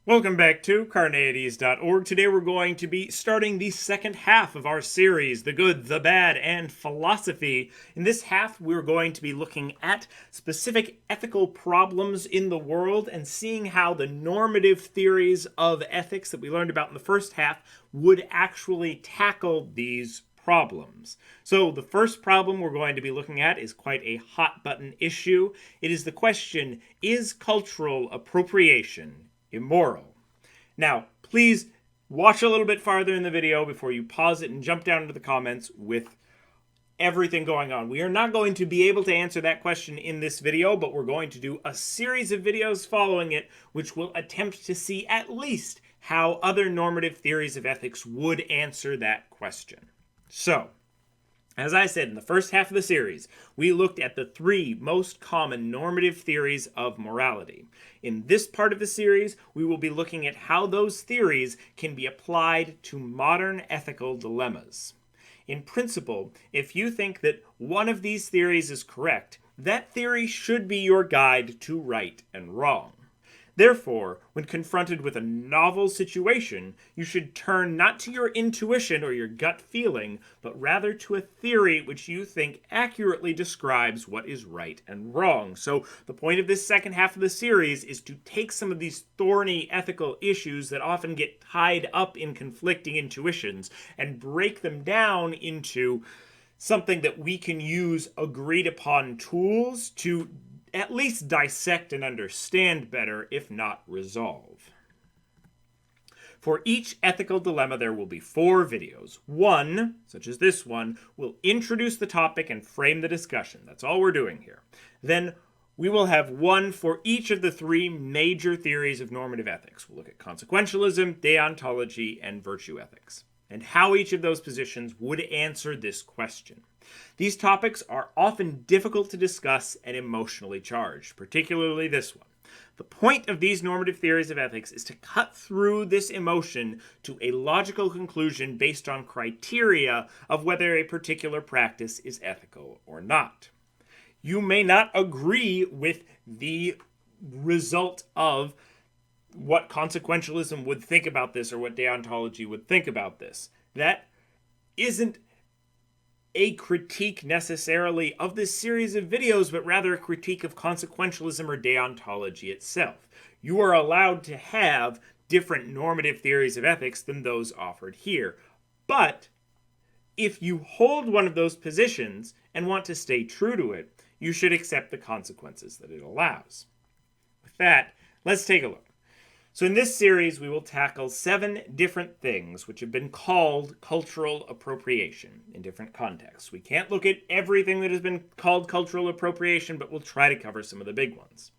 Welcome back to Carneades.org. Today we're going to be starting the second half of our series, The Good, the Bad, and Philosophy. In this half, we're going to be looking at specific ethical problems in the world and seeing how the normative theories of ethics that we learned about in the first half would actually tackle these problems. So the first problem we're going to be looking at is quite a hot button issue. It is the question, is cultural appropriation immoral? Now, please watch a little bit farther in the video before you pause it and jump down into the comments with everything going on. We are not going to be able to answer that question in this video, but we're going to do a series of videos following it, which will attempt to see at least how other normative theories of ethics would answer that question. So, as I said in the first half of the series, we looked at the three most common normative theories of morality. In this part of the series, we will be looking at how those theories can be applied to modern ethical dilemmas. In principle, if you think that one of these theories is correct, that theory should be your guide to right and wrong. Therefore, when confronted with a novel situation, you should turn not to your intuition or your gut feeling, but rather to a theory which you think accurately describes what is right and wrong. So the point of this second half of the series is to take some of these thorny ethical issues that often get tied up in conflicting intuitions and break them down into something that we can use agreed upon tools to at least dissect and understand better, if not resolve. For each ethical dilemma, there will be 4 videos. One, such as this one, will introduce the topic and frame the discussion. That's all we're doing here. Then we will have one for each of the 3 major theories of normative ethics. We'll look at consequentialism, deontology, and virtue ethics, and how each of those positions would answer this question. These topics are often difficult to discuss and emotionally charged, particularly this one. The point of these normative theories of ethics is to cut through this emotion to a logical conclusion based on criteria of whether a particular practice is ethical or not. You may not agree with the result of what consequentialism would think about this or what deontology would think about this. That isn't a critique necessarily of this series of videos, but rather a critique of consequentialism or deontology itself. You are allowed to have different normative theories of ethics than those offered here. But if you hold one of those positions and want to stay true to it, you should accept the consequences that it allows. With that, let's take a look. So in this series, we will tackle 7 different things which have been called cultural appropriation in different contexts. We can't look at everything that has been called cultural appropriation, but we'll try to cover some of the big ones.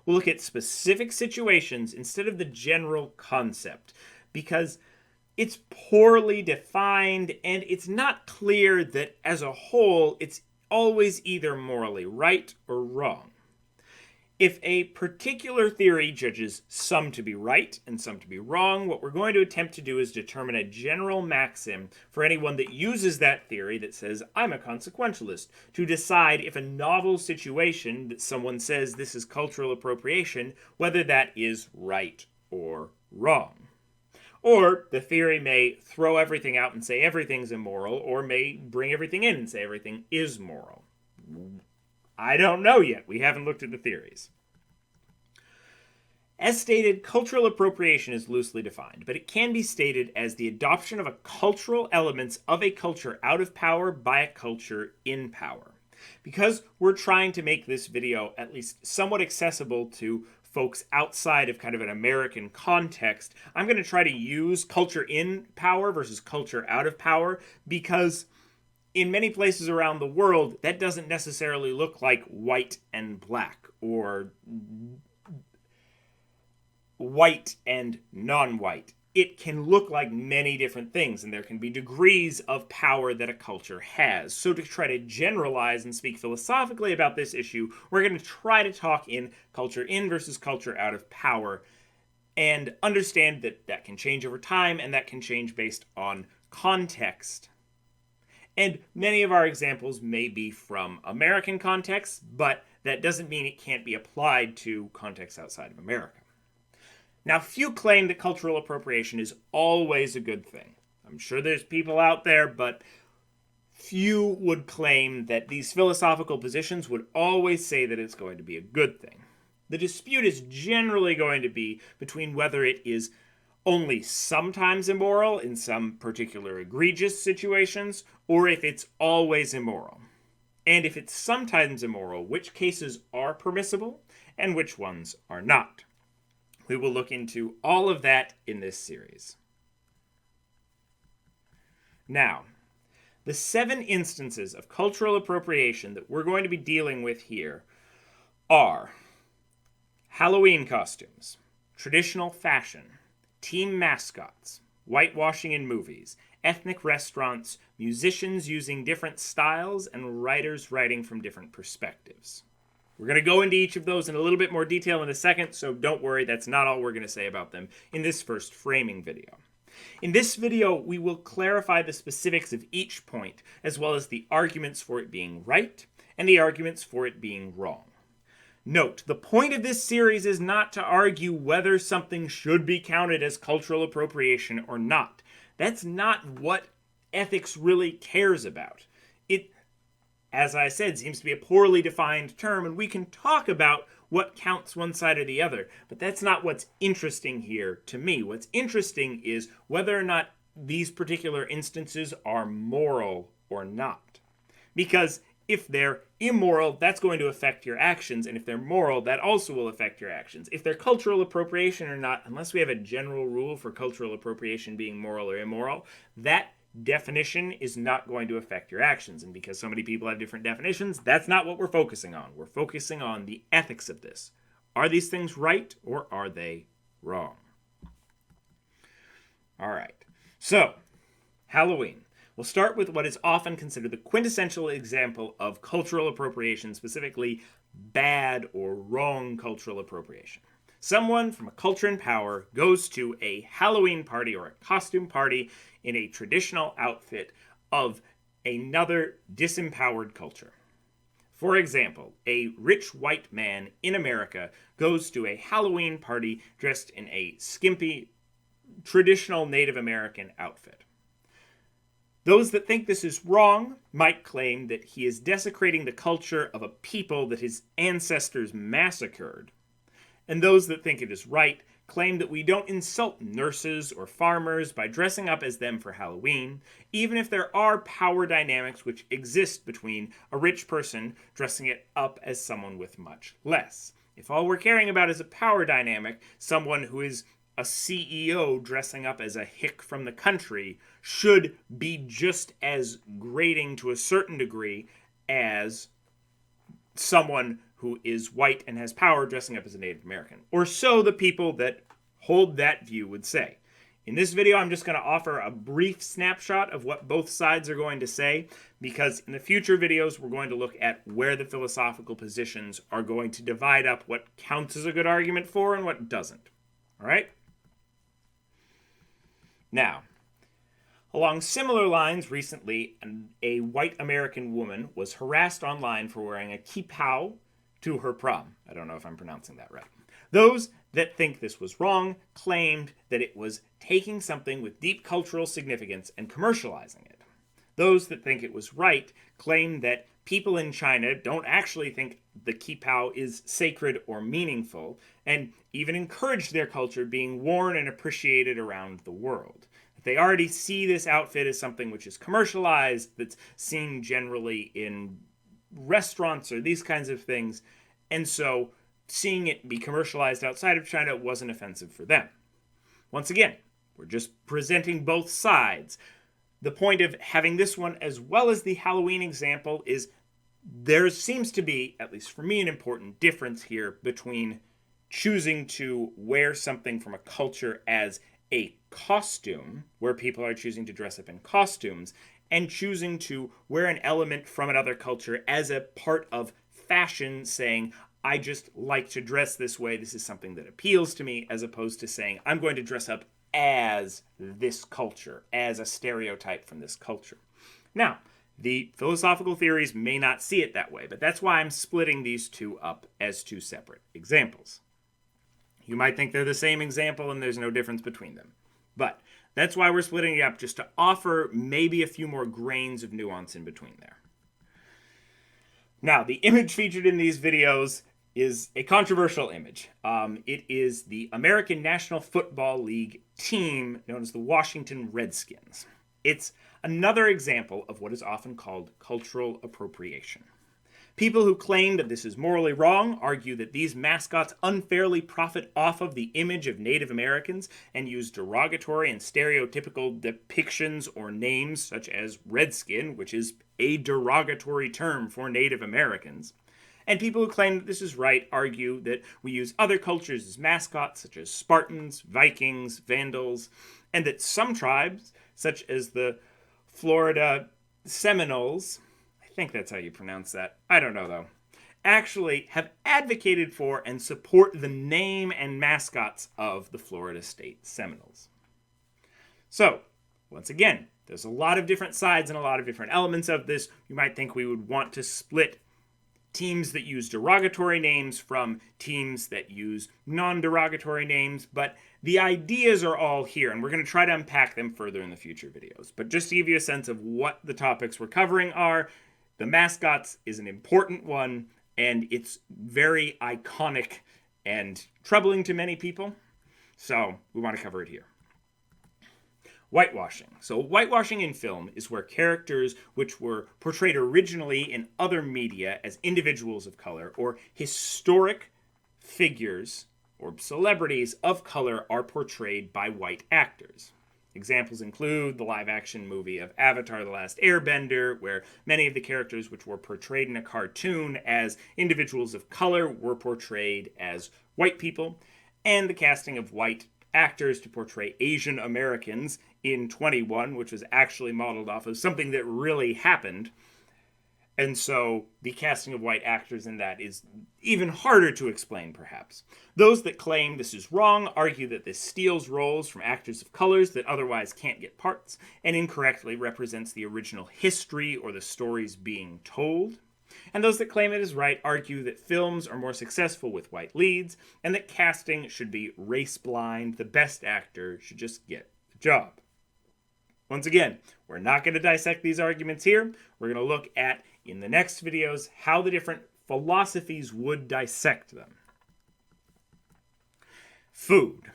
We'll look at specific situations instead of the general concept, because it's poorly defined and it's not clear that as a whole it's always either morally right or wrong. If a particular theory judges some to be right and some to be wrong, what we're going to attempt to do is determine a general maxim for anyone that uses that theory that says, I'm a consequentialist, to decide if a novel situation that someone says this is cultural appropriation, whether that is right or wrong. Or the theory may throw everything out and say everything's immoral, or may bring everything in and say everything is moral. I don't know yet. We haven't looked at the theories. As stated, cultural appropriation is loosely defined, but it can be stated as the adoption of a cultural elements of a culture out of power by a culture in power. Because we're trying to make this video at least somewhat accessible to folks outside of kind of an American context, I'm going to try to use culture in power versus culture out of power, because in many places around the world, that doesn't necessarily look like white and black, or white and non-white. It can look like many different things, and there can be degrees of power that a culture has. So to try to generalize and speak philosophically about this issue, we're going to try to talk in culture in versus culture out of power, and understand that that can change over time, and that can change based on context. And many of our examples may be from American contexts, but that doesn't mean it can't be applied to contexts outside of America. Now, few claim that cultural appropriation is always a good thing. I'm sure there's people out there, but few would claim that these philosophical positions would always say that it's going to be a good thing. The dispute is generally going to be between whether it is only sometimes immoral in some particular egregious situations, or if it's always immoral. And if it's sometimes immoral, which cases are permissible and which ones are not. We will look into all of that in this series. Now, the 7 instances of cultural appropriation that we're going to be dealing with here are Halloween costumes, traditional fashion, team mascots, whitewashing in movies, ethnic restaurants, musicians using different styles, and writers writing from different perspectives. We're going to go into each of those in a little bit more detail in a second, so don't worry, that's not all we're going to say about them in this first framing video. In this video, we will clarify the specifics of each point, as well as the arguments for it being right and the arguments for it being wrong. Note, the point of this series is not to argue whether something should be counted as cultural appropriation or not. That's not what ethics really cares about. It, as I said, seems to be a poorly defined term, and we can talk about what counts one side or the other, but that's not what's interesting here to me. What's interesting is whether or not these particular instances are moral or not. Because if they're immoral, that's going to affect your actions, and if they're moral, that also will affect your actions. If they're cultural appropriation or not, unless we have a general rule for cultural appropriation being moral or immoral, that definition is not going to affect your actions. And because so many people have different definitions, that's not what we're focusing on. We're focusing on the ethics of this. Are these things right or are they wrong? All right. So, Halloween. We'll start with what is often considered the quintessential example of cultural appropriation, specifically bad or wrong cultural appropriation. Someone from a culture in power goes to a Halloween party or a costume party in a traditional outfit of another disempowered culture. For example, a rich white man in America goes to a Halloween party dressed in a skimpy, traditional Native American outfit. Those that think this is wrong might claim that he is desecrating the culture of a people that his ancestors massacred. And those that think it is right claim that we don't insult nurses or farmers by dressing up as them for Halloween, even if there are power dynamics which exist between a rich person dressing it up as someone with much less. If all we're caring about is a power dynamic, someone who is a CEO dressing up as a hick from the country should be just as grating to a certain degree as someone who is white and has power dressing up as a Native American. Or so the people that hold that view would say. In this video, I'm just going to offer a brief snapshot of what both sides are going to say, because in the future videos, we're going to look at where the philosophical positions are going to divide up what counts as a good argument for and what doesn't. All right? Now, along similar lines, recently, a white American woman was harassed online for wearing a kippah to her prom. I don't know if I'm pronouncing that right. Those that think this was wrong claimed that it was taking something with deep cultural significance and commercializing it. Those that think it was right claim that people in China don't actually think the kippah is sacred or meaningful, and even encourage their culture being worn and appreciated around the world. They already see this outfit as something which is commercialized, that's seen generally in restaurants or these kinds of things, and so seeing it be commercialized outside of China wasn't offensive for them. Once again, we're just presenting both sides. The point of having this one as well as the Halloween example is there seems to be, at least for me, an important difference here between choosing to wear something from a culture as a costume, where people are choosing to dress up in costumes, and choosing to wear an element from another culture as a part of fashion, saying, I just like to dress this way, this is something that appeals to me, as opposed to saying, I'm going to dress up as this culture, as a stereotype from this culture. Now, the philosophical theories may not see it that way, but that's why I'm splitting these two up as two separate examples. You might think they're the same example and there's no difference between them. But that's why we're splitting it up, just to offer maybe a few more grains of nuance in between there. Now, the image featured in these videos is a controversial image. It is the American National Football League team known as the Washington Redskins. It's another example of what is often called cultural appropriation. People who claim that this is morally wrong argue that these mascots unfairly profit off of the image of Native Americans and use derogatory and stereotypical depictions or names such as Redskin, which is a derogatory term for Native Americans. And people who claim that this is right argue that we use other cultures as mascots, such as Spartans, Vikings, Vandals, and that some tribes, such as the Florida Seminoles, I think that's how you pronounce that, I don't know though, actually have advocated for and support the name and mascots of the Florida State Seminoles. So, once again, there's a lot of different sides and a lot of different elements of this. You might think we would want to split teams that use derogatory names from teams that use non-derogatory names, but the ideas are all here, and we're going to try to unpack them further in the future videos. But just to give you a sense of what the topics we're covering are, the mascots is an important one, and it's very iconic and troubling to many people, so we want to cover it here. Whitewashing. So whitewashing in film is where characters which were portrayed originally in other media as individuals of color or historic figures or celebrities of color are portrayed by white actors. Examples include the live-action movie of Avatar: The Last Airbender, where many of the characters which were portrayed in a cartoon as individuals of color were portrayed as white people, and the casting of white actors to portray Asian Americans in 21, which was actually modeled off of something that really happened. And so the casting of white actors in that is even harder to explain, perhaps. Those that claim this is wrong argue that this steals roles from actors of colors that otherwise can't get parts, and incorrectly represents the original history or the stories being told. And those that claim it is right argue that films are more successful with white leads, and that casting should be race-blind. The best actor should just get the job. Once again, we're not going to dissect these arguments here. We're going to look at, in the next videos, how the different philosophies would dissect them. Food.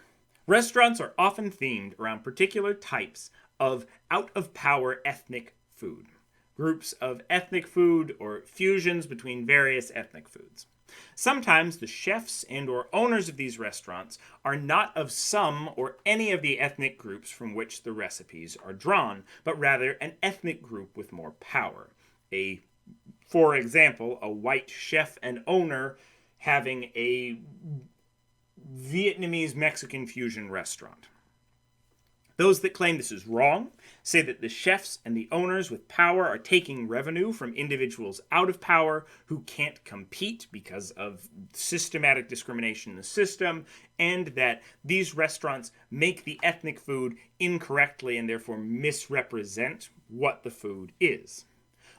Restaurants are often themed around particular types of out-of-power ethnic food. Groups of ethnic food or fusions between various ethnic foods. Sometimes the chefs and or owners of these restaurants are not of some or any of the ethnic groups from which the recipes are drawn, but rather an ethnic group with more power. For example, a white chef and owner having a Vietnamese-Mexican fusion restaurant. Those that claim this is wrong say that the chefs and the owners with power are taking revenue from individuals out of power who can't compete because of systematic discrimination in the system, and that these restaurants make the ethnic food incorrectly and therefore misrepresent what the food is.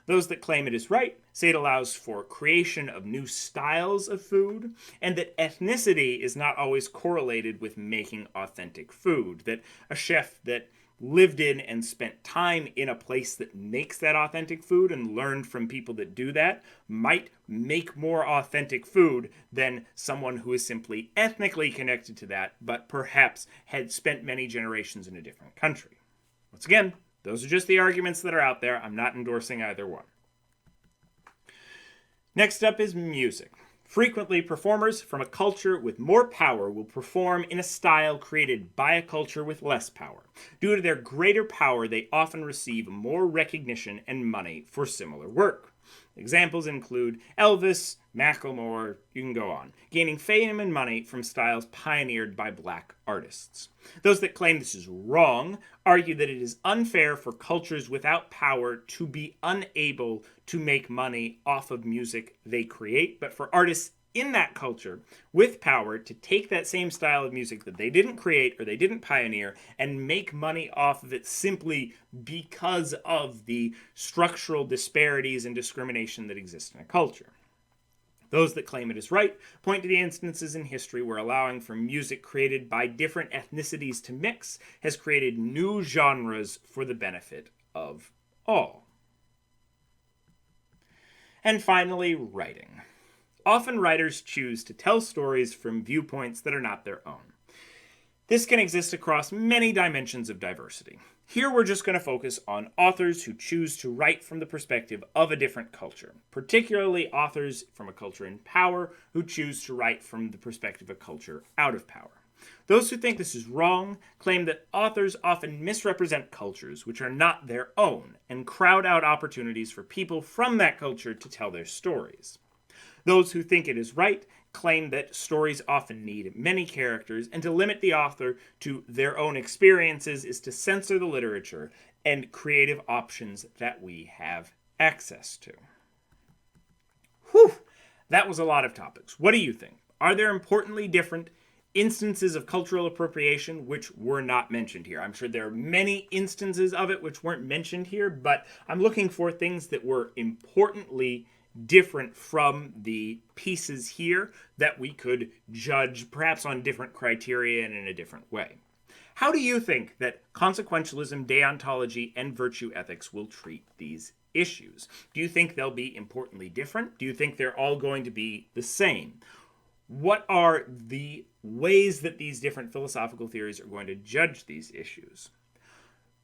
Those that claim it is right say it allows for creation of new styles of food, and that ethnicity is not always correlated with making authentic food, that a chef that lived in and spent time in a place that makes that authentic food and learned from people that do that might make more authentic food than someone who is simply ethnically connected to that, but perhaps had spent many generations in a different country. Once again, those are just the arguments that are out there. I'm not endorsing either one. Next up is music. Frequently, performers from a culture with more power will perform in a style created by a culture with less power. Due to their greater power, they often receive more recognition and money for similar work. Examples include Elvis, Macklemore, you can go on, gaining fame and money from styles pioneered by black artists. Those that claim this is wrong argue that it is unfair for cultures without power to be unable to make money off of music they create, but for artists in that culture with power to take that same style of music that they didn't create or they didn't pioneer and make money off of it simply because of the structural disparities and discrimination that exist in a culture. Those that claim it is right point to the instances in history where allowing for music created by different ethnicities to mix has created new genres for the benefit of all. And finally, writing. Often writers choose to tell stories from viewpoints that are not their own. This can exist across many dimensions of diversity. Here we're just going to focus on authors who choose to write from the perspective of a different culture, particularly authors from a culture in power who choose to write from the perspective of a culture out of power. Those who think this is wrong claim that authors often misrepresent cultures which are not their own and crowd out opportunities for people from that culture to tell their stories. Those who think it is right claim that stories often need many characters, and to limit the author to their own experiences is to censor the literature and creative options that we have access to. Whew! That was a lot of topics. What do you think? Are there importantly different instances of cultural appropriation which were not mentioned here? I'm sure there are many instances of it which weren't mentioned here, but I'm looking for things that were importantly different from the pieces here that we could judge perhaps on different criteria and in a different way. How do you think that consequentialism, deontology, and virtue ethics will treat these issues? Do you think they'll be importantly different? Do you think they're all going to be the same? What are the ways that these different philosophical theories are going to judge these issues?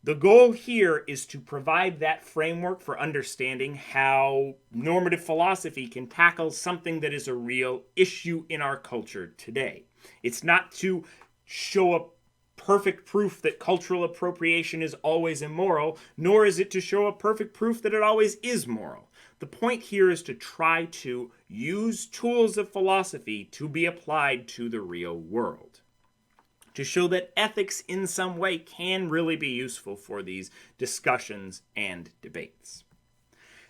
The goal here is to provide that framework for understanding how normative philosophy can tackle something that is a real issue in our culture today. It's not to show a perfect proof that cultural appropriation is always immoral, nor is it to show a perfect proof that it always is moral. The point here is to try to use tools of philosophy to be applied to the real world, to show that ethics in some way can really be useful for these discussions and debates.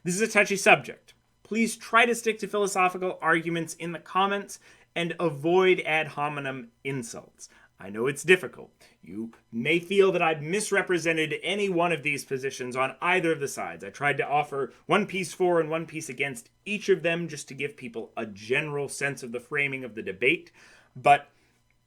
This is a touchy subject. Please try to stick to philosophical arguments in the comments and avoid ad hominem insults. I know it's difficult. You may feel that I've misrepresented any one of these positions on either of the sides. I tried to offer one piece for and one piece against each of them just to give people a general sense of the framing of the debate, but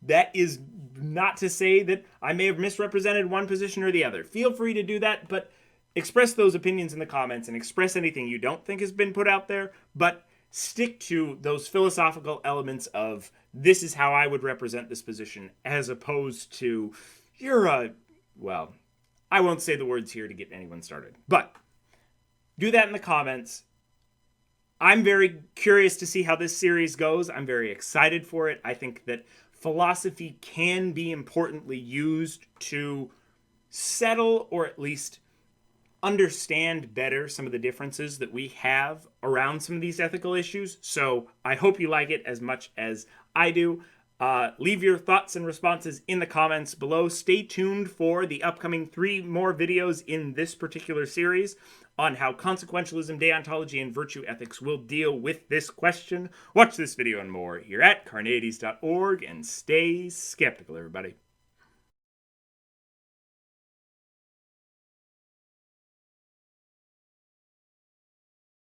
that is not to say that I may have misrepresented one position or the other. Feel free to do that, but express those opinions in the comments and express anything you don't think has been put out there, but stick to those philosophical elements of this is how I would represent this position, as opposed to well, I won't say the words here to get anyone started, but do that in the comments. I'm very curious to see how this series goes. I'm very excited for it. I think that philosophy can be importantly used to settle or at least understand better some of the differences that we have around some of these ethical issues. So I hope you like it as much as I do. Leave your thoughts and responses in the comments below. Stay tuned for the upcoming 3 more videos in this particular series on how consequentialism, deontology, and virtue ethics will deal with this question. Watch this video and more here at Carneades.org, and stay skeptical, everybody.